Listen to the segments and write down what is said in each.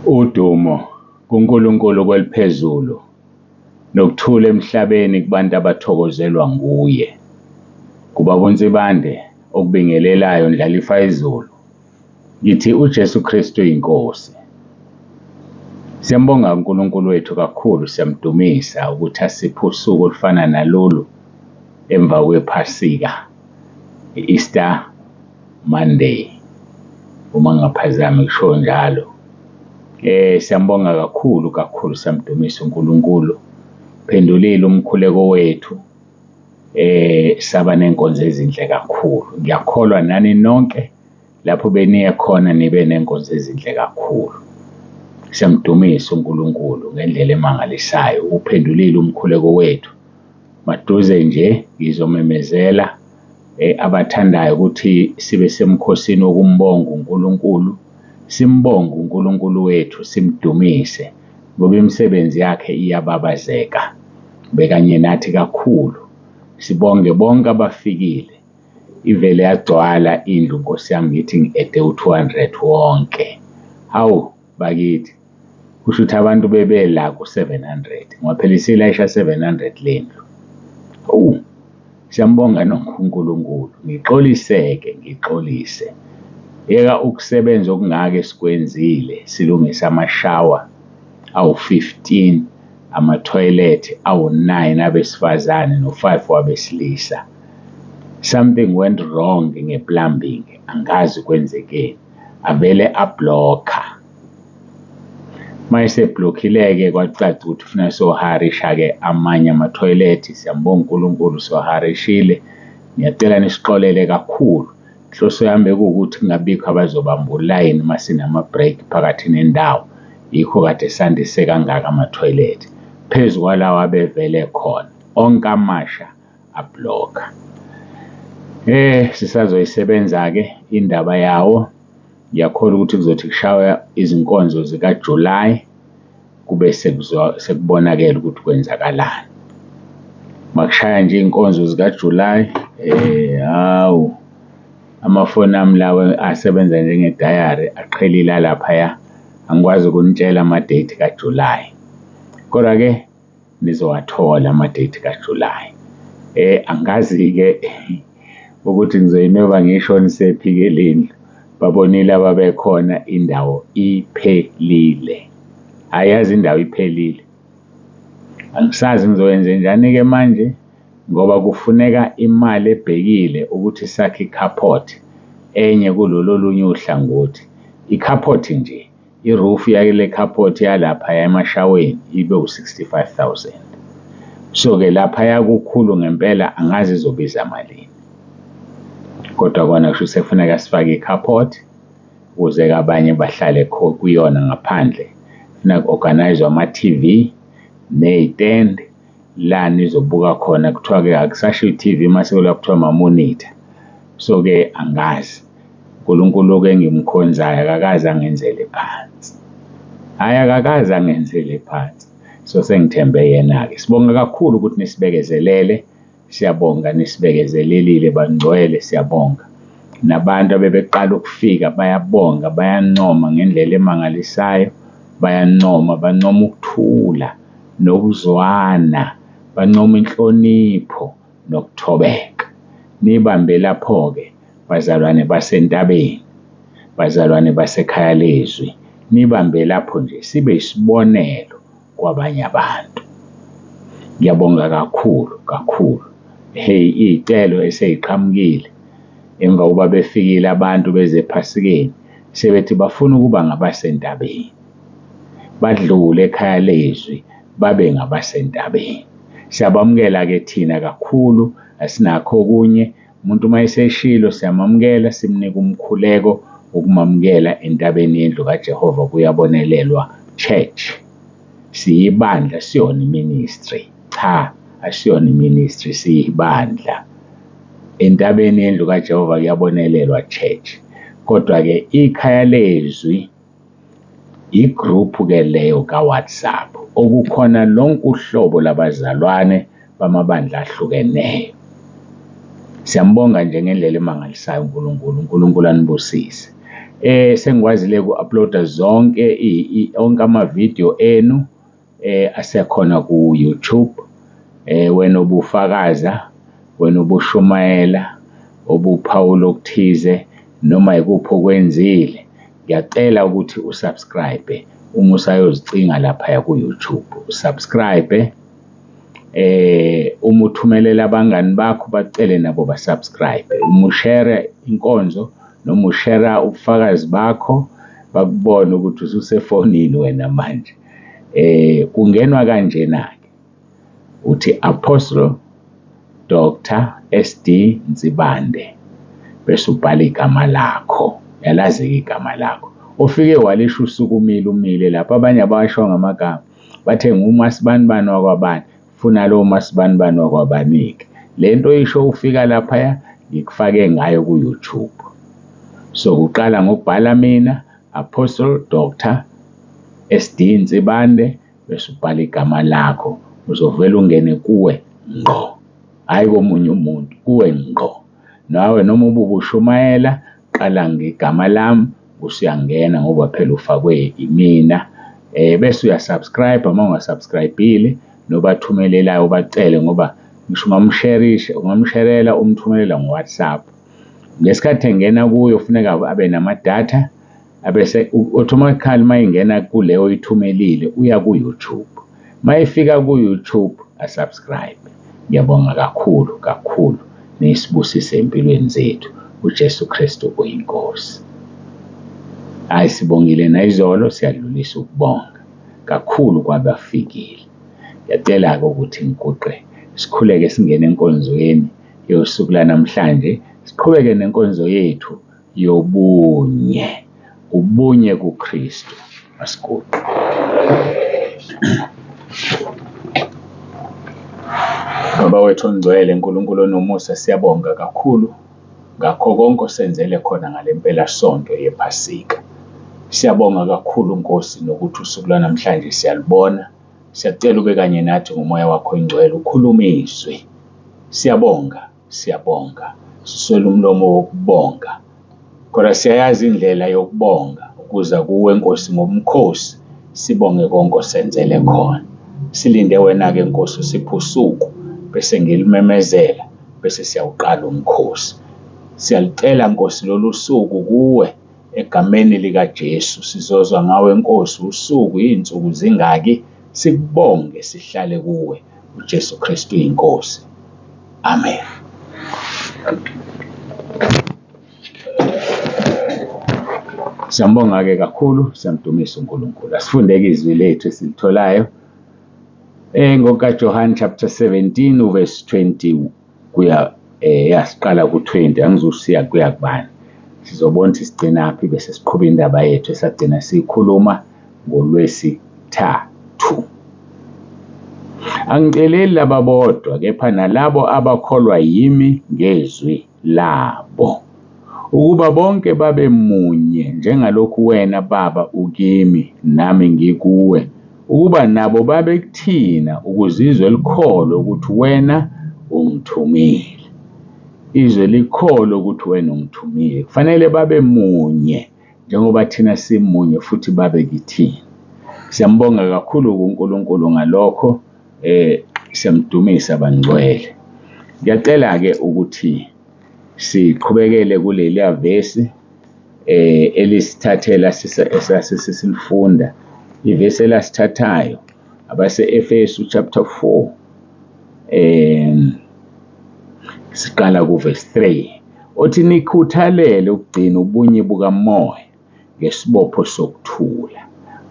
Udumo kuNkulunkulu kweliphezulu nokuthula emhlabeni kubantu abathokozelwa nguye. Kubabonsibande okubingelelayo ndlalifa izulu. Ngithi uJesu Kristu uyinkosi. Siyambonga uNkulunkulu wethu kakhulu, siyamdumisa ukuthi asiphe usuku olufana nalolu emva kwephasika, i-Easter Monday, uma ngaphazami kusho njalo. Siyambonga kakhulu siyamdumisa uNkulunkulu. Phendulile umkhuleko wethu, saba nenkonzo ezinhle kakhulu. Ngiyakholwa nani nonke lapho beniye khona nibe nenkonzo ezinhle kakhulu. Siyamdumisa uNkulunkulu ngendlela emangalisayo. Uphendulile umkhuleko wethu. Maduze nje ngizomemezela abathandayo ukuthi sibe semkhosini wokumbonga uNkulunkulu. Simbonge uNkulunkulu wethu, simdumise ngoba imisebenzi yakhe iyababazeka. Bekanye nathi kakhulu. Sibonge bonke abafikile. Ivele yagcwala indlu, Nkosi yami, ngithi ngi-ede u-200 wonke. Hawu bakithi, kusho ukuthi abantu bebela ku-700. Ngaphelisa ilayisha 700 lendlu. Siyambonga noNkulunkulu. Ngixolise. Yeka ukusebenza okungaka esikwenzile, silungisa amashawa awu-15, ama-toilet awu-9 abesifazane no-5 wabesilisa. Something went wrong nge-plumbing, angazi kwenzekeni, avele ablokha. Mayeseblokhile-ke kwacaca ukuthi ufuna soharisha-ke amanye ama-toilet. Siyambonga uNkulunkulu, soharishile. Ngiyacela nisixolele kakhulu. Inhloso yami bekuwukuthi kungabikho abazobamba ulayini uma sinama-break phakathi nendawo. Yikho kade sandise kangaka ama-toilet. Phezu kwalawo abevele khona, onke amasha ablokha. Sisazoyisebenza-ke indaba yawo. Ngiyakholwa ukuthi kuzothi kushaya izinkonzo zikaJulayi kube sekubonakala ukuthi kwenzakalani. Makushaya nje inkonzo zikaJulayi, hawu, amafoni ami lawa asebenza njengedayari aqhelile laphaya. Angikwazi ukunitshela ama-date kaJulayi. Kodwa-ke nizowathola ama-date kaJulayi. Angazi-ke ukuthi ngizoyinweba ngisho nisephi-ke lendlu. Babonile ababekhona, indawo iphelile. Ayazi indawo iphelile. Angisazi ngizoyenze njani-ke manje, ngoba kufuneka imali ebhekile ukuthi sakhe i-carport enye kulolu olunye uhlangothi. I-carport nje, i-roof yale carport yalapha emashaweni ibe u-65,000. So-ke laphaya kukhulu ngempela, angazi izobiza malini. Kodwa kona kusho sekufuneka sifake i-carport ukuze abanye bahlale kuyona ngaphandle. Kufuneka ku-organize ama-TV ney'tendi la nizobuka khona. Kuthiwa-ke akusashiwo i-TV mase kuthiwa ama-monitor. So-ke angazi. uNkulunkulu-ke engimkhonzayo akakaze angenzele phansi. Hhayi, akakaze angenzele phansi. So sengithembe yena-ke. Sibonga kakhulu ukuthi nisibekezelele. Siyabonga nisibekezelelile bangcwele, siyabonga. Nabantu abebeqala ukufika bayabonga, bayancoma ngendlela emangalisayo. Bancoma ukuthula nokuzwana, bancoma inhlonipho nokuthobeka. Nibambe lapho-ke bazalwane baseNtabeni, bazalwane basekhaya lezwi. Nibambe lapho nje sibe isibonelo kwabanye abantu. Ngiyabonga kakhulu. Iy'celo eseyiqhamukile emva kokuba befikile abantu beze ephasikeni, sebethi bafuna ukuba ngabaseNtabeni. Badlule ekhaya lezwi babe ngabaseNtabeni. Siyabamukela-ke thina kakhulu, asinakho okunye. Umuntu uma eseshilo siyamamukela, simnika umkhuleko ukumamukela entabeni yendlu kaJehova kuyabonelelwa church. Siyibandla, siyona ministry. Cha, asiyona ministry, siyibandla. Entabeni yendlu kaJehova kuyabonelelwa church. Kodwa-ke ikhaya lezwi igroup-ke leyo ka-WhatsApp okukhona lonke uhlobo labazalwane bamabandla ahlukeneyo. Siyambonga nje ngendlela emangalisayo uNkulunkulu. uNkulunkulu anibusise. Sengikwazile ku-uploada onke ama-video enu asekhona ku-YouTube. Wena ubufakaza, wena ubushumayela, obuphawula okuthize, noma ikuphi okwenzile, ngiyacela ukuthi usubscribe uma usayozicinga laphaya ku-YouTube. Usubscribe, uma uthumelela abangani bakho bacele nabo basubscribe. Uma ushare inkonzo noma ushare ubufakazi bakho bakubone ukuthi ususefonini wena manje. Kungenwa kanjena-ke, uthi Apostle Dr. SD Nzibande bese ubhala igama lakho, yalazi igama lakho. Ufike walisho usuku umile lapha, abanye abasho ngamagama bathe ngumasibanibani wakwabani, funa lowo masibanibani wakwabanike. Lento isho ufika laphaya ngikufake ngayo ku-YouTube. So uqala ngokubhala mina Apostle Dr. SD Nzibande bese ubhala igama lakho, uzovela ungene kuwe ngqo, hayi komunye umuntu, kuwe ngqo. Nawe noma ubushumayela qala ngegama lami usuyangena ngoba phela ufakwe imina. Bese uyasubscribe uma ungasubscribile, nobathumelelayo ubacele ngoba ngisho ungamsherela umthumelela ngo-WhatsApp. Ngesikhathi engena kuyo kufuneka abe namadatha, abese automatically mayingena kuleyo oyithumelile uya ku-YouTube. Mayifika ku-YouTube asubscribe. Ngiyabonga kakhulu nisibusise empilweni zethu. UJesu Kristu uyinkosi. Hayi sibongile nayizolo, siyadlulisa ukubonga kakhulu kwabafikile. Ngiyacela-ke ukuthi ngiguqe sikhuleke singene enkonzweni yosuku lanamhlanje, siqhubeke nenkonzo yethu yobunye, ubunye kuKristu. Masiguqe. Baba wethu ongcwele, uNkulunkulu onomusa, siyabonga kakhulu ngakho konke osenzele khona ngale mpelasonto yePhasika. Siyabonga kakhulu Nkosi nokuthi usuku lwanamhlanje siyalibona. Siyacela ube kanye nathi ngomoya wakho oyingcwele, ukhulume izwi. Siyabonga, siswele umlomo wokubonga, kodwa siyayazi indlela yokubonga, ukuza kuwe Nkosi ngobukhosi sibonge konke osenzele khona. Silinde wena-ke Nkosi usiphe usuku bese ngilimemezela bese siyawuqala umkhosi. Siyalicela Nkosi lolu suku kuwe egameni likaJesu, sizozwa ngawe Nkosi usuku iy'nsuku zingaki, sikubonge sihlale kuwe, uJesu Kristu uyinkosi. Amen. Siyambonga-ke kakhulu, siyamdumisa uNkulunkulu. Asifundeke izwi lethu esilitholayo ngokaJohane chapter 17 uverse 20 kuya yasiqala ku-20, angizusiya kuya kubani. Sizobona ukuthi sigcinaphi bese siqhuba indaba yethu esagcina siyikhuluma ngoLwesithathu. Angiceleli laba bodwa, kepha nalabo abakholwa yimi ngezwi labo, ukuba bonke babe munye njengalokhu wena Baba ukimi nami ngikuwe, ukuba nabo babe kuthina, ukuze izwe likholwe ukuthi wena ungithumile. Izwe likholwe ukuthi wena ungithumile. Kufanele babe munye njengoba thina simunye futhi babe kithina. Siyambonga kakhulu kuNkulunkulu ngalokho, siyamdumisa bangcwele. Ngiyacela-ke ukuthi siqhubekele kuleliya vesi elisithathela esasifunda. Ivesi elasithathayo abase-Efesu chapter 4 siqala kuverse 3, othi nikhuthalele ukugcina ubunye bukamoya ngesibopho sokuthula.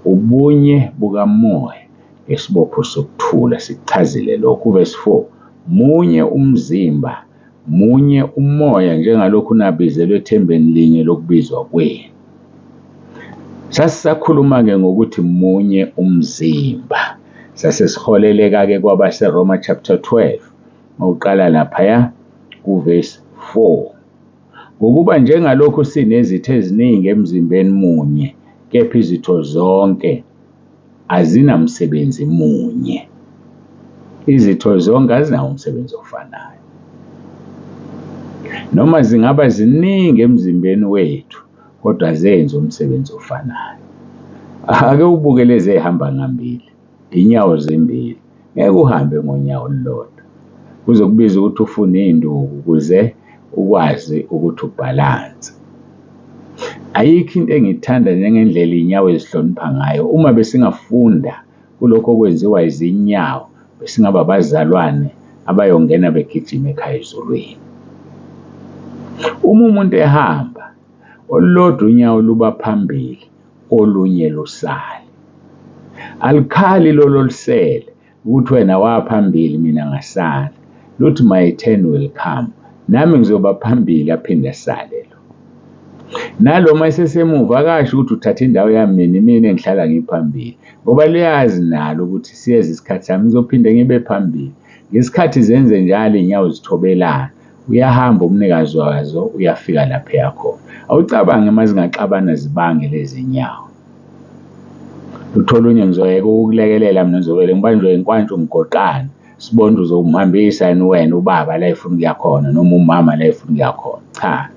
Ubunye bukamoya ngesibopho sokuthula, sichazile lokho. Verse 4, munye umzimba, munye umoya, njengalokhu nabizelwe ethembeni linye lokubizwa kwenu. Sasisakhuluma-ke ngokuthi munye umzimba. Sasesiholeleka-ke kwabaseRoma chapter 12 ngokuqala laphaya kuverse 4, ngokuba njengalokhu sinezitho eziningi emzimbeni munye, kepha izitho zonke azinamsebenzi munye. Izitho zonke azinawo umsebenzi ofanayo. Noma zingaba ziningi emzimbeni wethu, kodwa zenza umsebenzi ofanayo. Ake ubuke lezi ehamba ngambili, inyawo zimbili, ngeke uhambe ngonyawo olulodwa. Kuzokubiza ukuthi ufune induku ukuze ukwazi ukuthi ubhalanse. Ayikho into engithanda njengendlela inyawo ezihlonipha ngayo. Uma besingafunda kulokho okwenziwa izinyawo, besingaba abazalwane abayongena begijima ekhaya ezulwini. Uma umuntu ehamba, olulodwa unyawo luba phambili, olunye lusale. Alikhali lolo lusele ukuthi wena waphambili mina ngasala. Luthi my turn will come. Nami ngizoba phambili aphinde asale lo. Naloma esesemuva akasho ukuthi uthatha indawo yami mina engihlala ngiphambili. Ngoba liyazi nalo ukuthi siyeza isikhathi sami ngizophinde ngibe phambili. Ngesikhathi zenze njalo inyawo zithobelana, uyahamba umnikazi wazo uyafika lapha eyakhona. Awucabange mazingaxabana zibange lezi nyawo. Utholunye ngizoyeka ukukulekelela mina ngizovele ngibanjwe inkwantsho umgoqane. Sibonde uzomhambisa yini wena ubaba la efuna ukuya khona noma umama la efuna ukuya khona. Cha.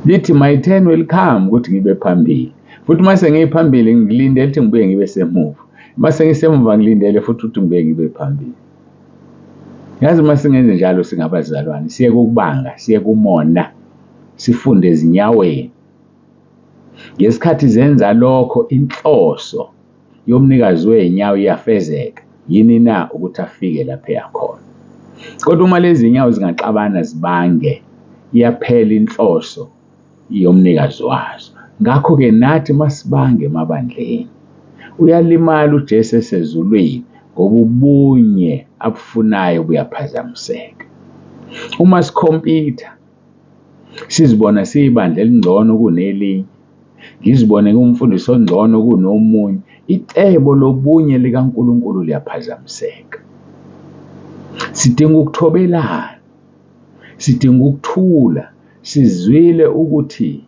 Lithi my turn will come ukuthi ngibe phambili. Futhi mase ngiphambili ngilindele ukuthi ngibuye ngibe semuva. Mase ngisemuva ngilindele futhi ukuthi ngibuye ngibe phambili. Yazi mase ngenze njalo singabazalwane, siye kokubanga, siye kumona, sifunde ezinyaweni. Ngesikhathi zenza lokho inhloso yomnikazi weinyawo iyafezeka. Yini na ukuthi afike lapha eyakhona. Kodwa uma lezi nyawo zingaxabana zibange, iyaphela inhloso yomnikazi wazo. Ngakho-ke nathi masibange emabandleni, uyalimala uJesu esezulwini ngoba ubunye abufunayo buyaphazamiseka. Uma sikhompyutha sizibona siyibandla elingcono kunelinye, ngizibone ngumfundisi ongcono kunomunye, icebo lobunye likaNkulunkulu liyaphazamiseka. Sidinga ukuthobelana, sidinga ukuthula, sizwile ukuthi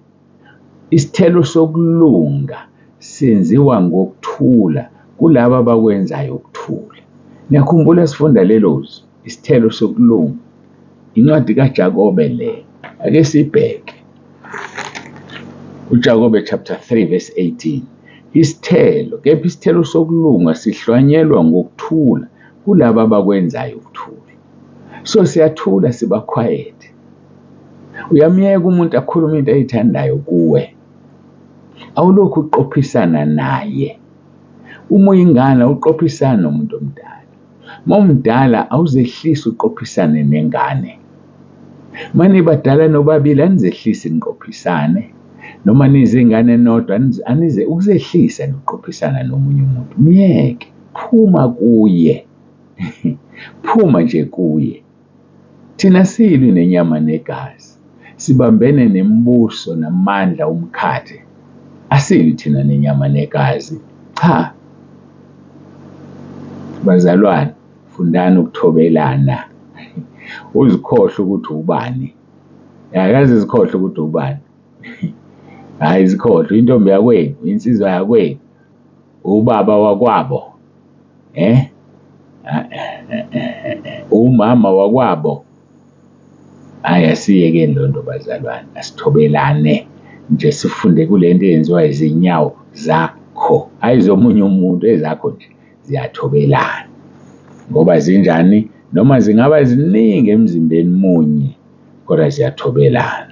isithelo sokulunga senziwa ngokuthula kulabo abakwenzayo ukuthula. Ngiyakhumbula sifunda lelozi, isithelo sokulunga, incwadi kaJakobe le. Ake sibheke uJakobe chapter 3 verse 18. Isithelo, kepha isithelo sokulunga sihlwanyelwa ngokuthula kulabo abakwenzayo ukuthula. So siyathula siba quiet. Uyamyeka umuntu akhuluma into ayithandayo kuwe. Awulokhu uqophisana naye. Uma uyingane uqophisana nomuntu omdala. Uma umdala awuzehlisi uqophisane nengane. Manje badala nobabili anizehlisi niqophisane. Noma nizingane nodwa anize ukuzehlisa noqophisana nomunye umuntu. Myeke, phuma kuye. Phuma nje kuye. Thina silwi nenyama negazi. Sibambene nembuso namandla omkhathe. Asilwi thina nenyama negazi. Cha. Bazalwane, fundani ukuthobelana. Uzikhohle ukuthi ubani. Akaze izikhohle ukuthi ubani. Hayi izikhohle, intombi yakwenu, insizwa yakwenu, ubaba wakwabo. Umama wakwabo. Hayi asiyeke ndondo bazalwane, asithobelane. Nje sifunde kule nto eyenziwa izinyawo zakho. Hayi zomunye umuntu, ezakho nje ziyathobelana. Ngoba zinjani? Noma zingaba ziningi emzimbeni munye, kodwa ziyathobelana.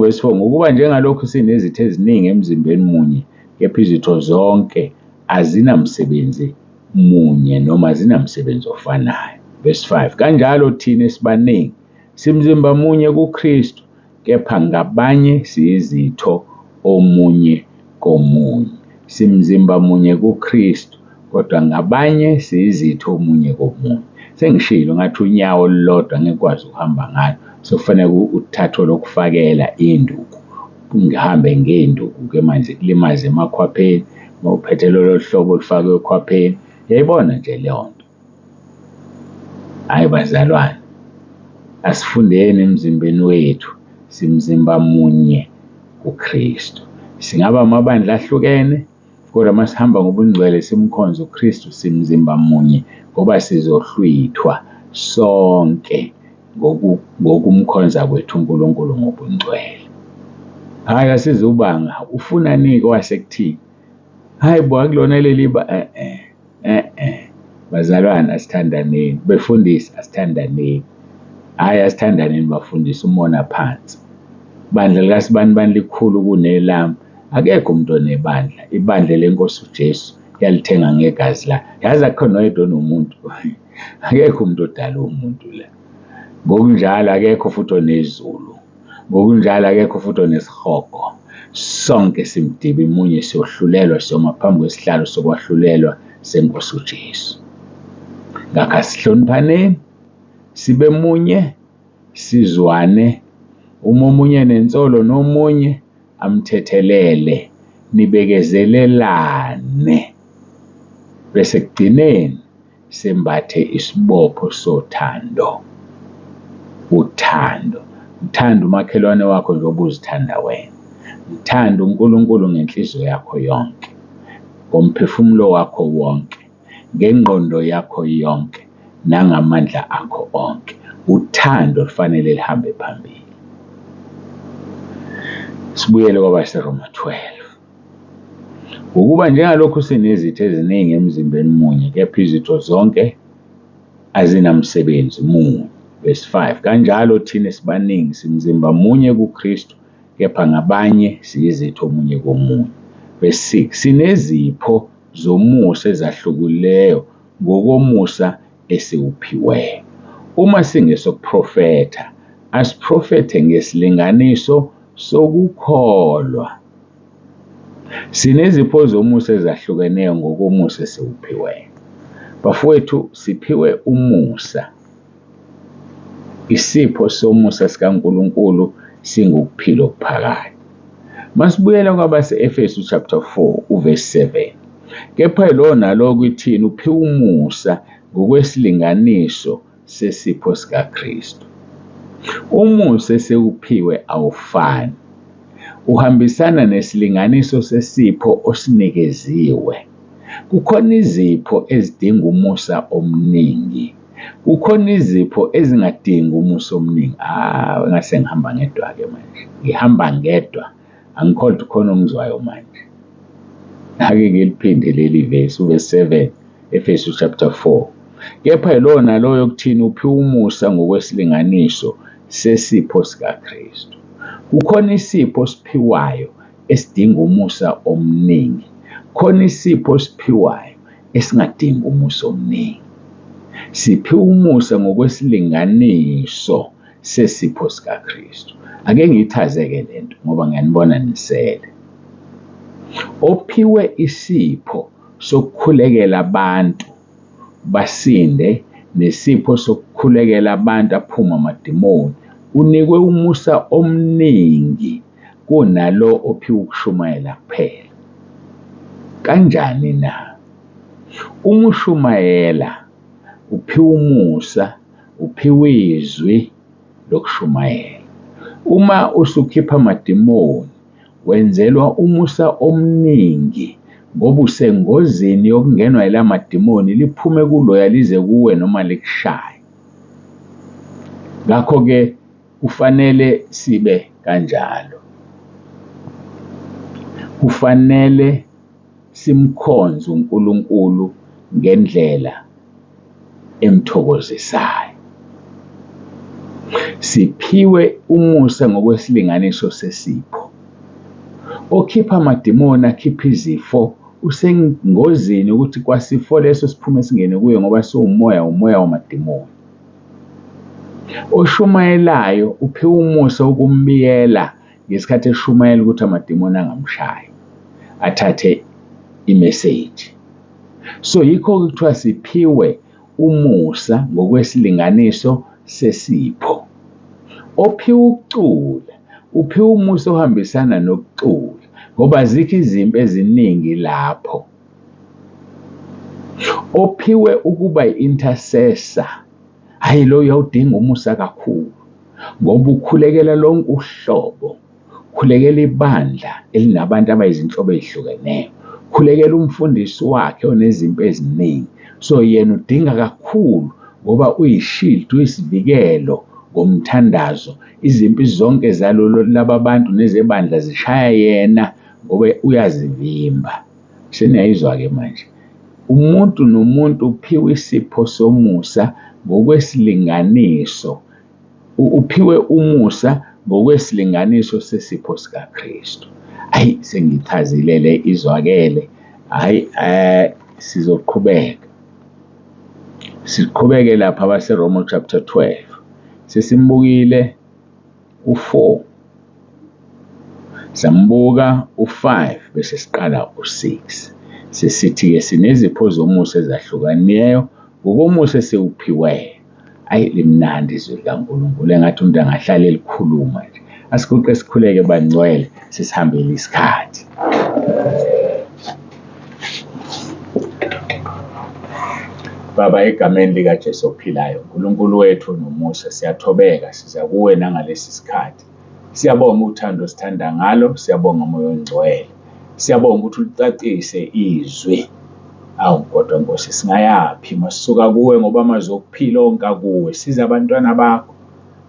Verse 4, ngokuba njengalokhu sinezitho eziningi emzimbeni munye, kepha izitho zonke azinamsebenzi munye noma azinamsebenzi ofanayo. Verse 5, kanjalo thina esibaningi simzimba munye kuKristu, kepha ngabanye siyizitho omunye komunye. Simzimba munye kuKristu, kodwa ngabanye siyizitho omunye komunye. Sengishilo ngathi unyawo olulodwa ngekwazi ukuhamba ngalo. So kufanele uthathe lokufakela induku. Ungihambe ngenduku ke manje kulimaze emakhwapheni, mawuphethe lolo hlobo olufakwe ekhwapheni. Yayibona nje leyo nto. Hayi bazalwane, asifundeni emzimbeni wethu, simzimba munye kuKristu. Singaba amabandla ahlukene, kodwa masihamba ngobungcwele simkhonza uKristu, simzimba munye, ngoba sizohlwithwa sonke ngokumkhonza kwethu uNkulunkulu ngobungcwele. Hayi asizubanga ufuna nike wasekuthini. Hayi bo akulona leli bazalwane asithandaneni, befundisi asithandaneni. Hayi asithandaneni bafundisi umona phansi. Ibandla likaSibani likhulu kunelami. Akekho umuntu onebandla. Ibandla lenkosi uJesu yalithenga ngegazi la. Yazi akukhona oyedwa nomuntu. Akekho umuntu odala umuntu la. Ngokunjalo akekho futhi onezulu. Ngokunjalo akekho futhi onesihogo. Sonke simdiba imunye siyohlulelwa siyoma phambi kwesihlalo sokwahlulelwa senkosi uJesu. Ngakho asihloniphaneni, sibe munye, sizwane. Uma omunye nensolo nomunye amthethelele, nibekezelelane. Bese kugcineni sembathe isibopho sothando. Uthando. Uthanda umakhelwane wakho njengoba uzithanda wena. Uthanda uNkulunkulu ngenhliziyo yakho yonke, ngomphefumulo wakho wonke, ngengqondo yakho yonke, nangamandla akho onke. Uthando lufanele lihambe phambili. Sibuyele kwabaseRoma 12. Ukuba njengalokhu sinezitho eziningi emzimbeni munye, kepha izitho zonke azinamsebenzi munye. Verse 5. Kanjalo thina sibaningi simzimba munye kuKristu, kepha ngabanye siyizitho munye komunye. Verse 6. Sinezipho zomusa ezahlukileyo ngokomusa esiwuphiwe. Uma singesokuprofetha, asiprofethe ngesilinganiso sokukholwa. Sinezipho zomusa ezahlukeneyo ngokomusa esiwuphiwe. Bafowethu siphiwe umusa. Isipho somusa sikaNkulunkulu singukuphila okuphakathi. Masibuyela kwabase-Efesu chapter 4 uverse 7. Kepha lo nalo kwithini uphiwe umusa ngokwesilinganiso sesipho sikaKristu. Umusa esewuphiwe awufani. Uhambisana nesilinganiso sesipho osinikeziwe. Kukhona izipho ezidinga umusa omningi. Kukhona izipho ezingadingi umusa omningi. Ngase ngihamba ngedwa-ke manje. Ngihamba ngedwa. Angikholwa ukuthi khona ongizwayo manje. Ake-ke liphinde leli verse uverse 7 Efesu chapter 4. Kepha lo naloyo kuthini uphiwe umusa ngokwesilinganiso sesipho sikaKristu. Kukhona isipho osiphiwayo esidinga umusa omningi. Khona isipho osiphiwayo esingadingi umusa omningi. Siphiwe umusa ngokwesilinganiso sesipho sikaKristu. Ake ngiyithazeke lento ngoba ngiyanibona nisele. Ophiwe isipho sokukhulekela abantu basinde nesipho sokukhulekela abantu aphuma amadimoni unikwe umusa omningi kunalo ophiwe ukushumayela kuphela. Kanjani na? Uma ushumayela uphiwe umusa, uphiwe izwi lokushumayela. Uma usukhipha amadimoni wenzelwa umusa omningi ngoba usengozini yokungenwa yila madimoni liphume kuloya lize kuwe noma likushaye. Ngakho-ke kufanele sibe kanjalo. Kufanele simkhonze uNkulunkulu ngendlela emthokozisayo. Siphiwe umusa ngokwesilinganiso sesipho. Okhipha amadimoni akhipha izifo usengozini ukuthi kwasifo leso siphume singene kuye ngoba umoya wamadimoni. Oshumayelayo uphiwe umusa ukumbiyela ngesikhathi eshumayela ukuthi amadimoni angamshayi, athathe imessage. So yikho kuthiwa siphiwe umusa ngokwesilinganiso sesipho. Ophiwe ukucula uphiwe umusa ohambisana nokucula ngoba azikho izimpi eziningi lapho. Ophiwe ukuba yi-intercessor, hayi lo uyawudinga umusa kakhulu ngoba ukhulekela lonke uhlobo. Khulekela ibandla elinabantu abayizinhlobo ezihlukeneyo. Khulekela umfundisi wakhe onezimpi eziningi. So yena udinga kakhulu ngoba uyishield, uyisivikelo ngomthandazo, izimpi zonke laba bantu nezebandla zishaya yena ngoba uyazivimba. Seniyayizwa-ke manje, umuntu nomuntu uphiwe isipho somusa ngokwesilinganiso, uphiwe umusa ngokwesilinganiso sesipho sikaKristu. Hayi, sengichazile le, izwakele. Hayi, sizoqhubeka. Siqhubeke lapha abaseRoma chapter 12. Sesimbukile u4, sambuka u5 bese siqala u6. Sesithi-ke sinezipho zomusa ezahlukaneyo ngokomusa esiwuphiweyo. Ayi, limnandi izwi likaNkulunkulu, engathi umuntu angahlala elikhuluma nje. Asiguqe sikhuleke bangcwele, sisihambele isikhathi. Baba, egameni likaJesu ophilayo, uNkulunkulu wethu nomusa, siyathobeka siza kuwe nangalesi sikhathi. Siyabonga uthando sithanda ngalo, siyabonga umoya ongcwele, siyabonga ukuthi ulicacise izwi. Awu kodwa Nkosi, singayaphi masisuka kuwe ngoba amazwi okuphila onke akuwe. Siza abantwana bakho,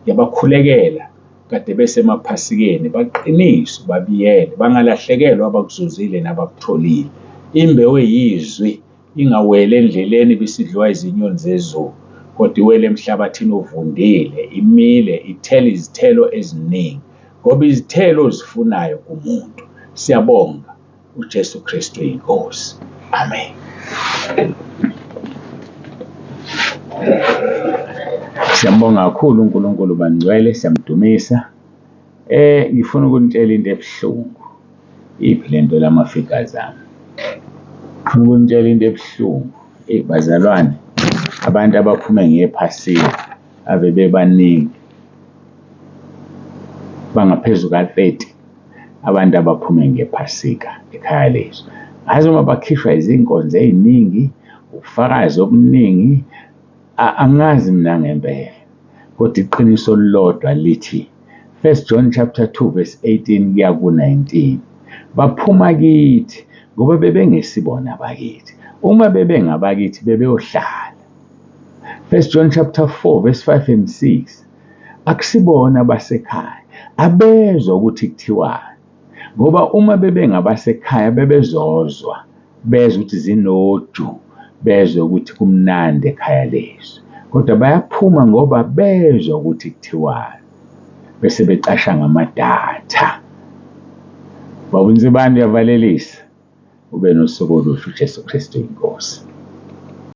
yabakhulekela kade besemaphasikeni, baqiniswe, babiyele, bangalahlekelwa abakuzuzile nabakutholile. Imbewu eyizwi ingaweli endleleni bisidliwa izinyoni zezulu, kodwa iwele emhlabathini ovundile, imile, ithele izithelo eziningi, ngoba izithelo ozifunayo kumuntu. Siyabonga uJesu Kristu inkosi. Amen. Siyambonga kakhulu uNkulunkulu bangcwele, siyamdumisa. Ngifuna ukunitshela into ebuhlungu. Iphi lento lamafigures ami? Ngifuna ukunitshela into ebuhlungu. Bazalwane, abantu abaphume ngephasika ave bebaningi, bangaphezu ka-30 abantu abaphume ngephasika ekhaya lethu. Ngazi uma bakhishwa izinkonzo eziningi, ubufakazi obuningi, angazi mina ngempela, kodwa iqiniso lodwa lithi 1 John chapter 2 verse 18 kuya ku-19, baphuma kithi ngoba bebengesibona bakithi. Uma bebengabakithi bebeyohlala. 1 John chapter 4 verse 5 and 6, akusibona basekhaya, abezwa ukuthi kuthiwani, ngoba uma bebengabasekhaya bebezozwa, bezwe ukuthi zinoju, bezwe ukuthi kumnandi ekhaya lethu, kodwa bayaphuma ngoba bezwa ukuthi kuthiwani, bese becasha ngamadatha. Babunzibani, uyavalelisa. Ube nosuku oluhle, uJesu Kristu inkosi.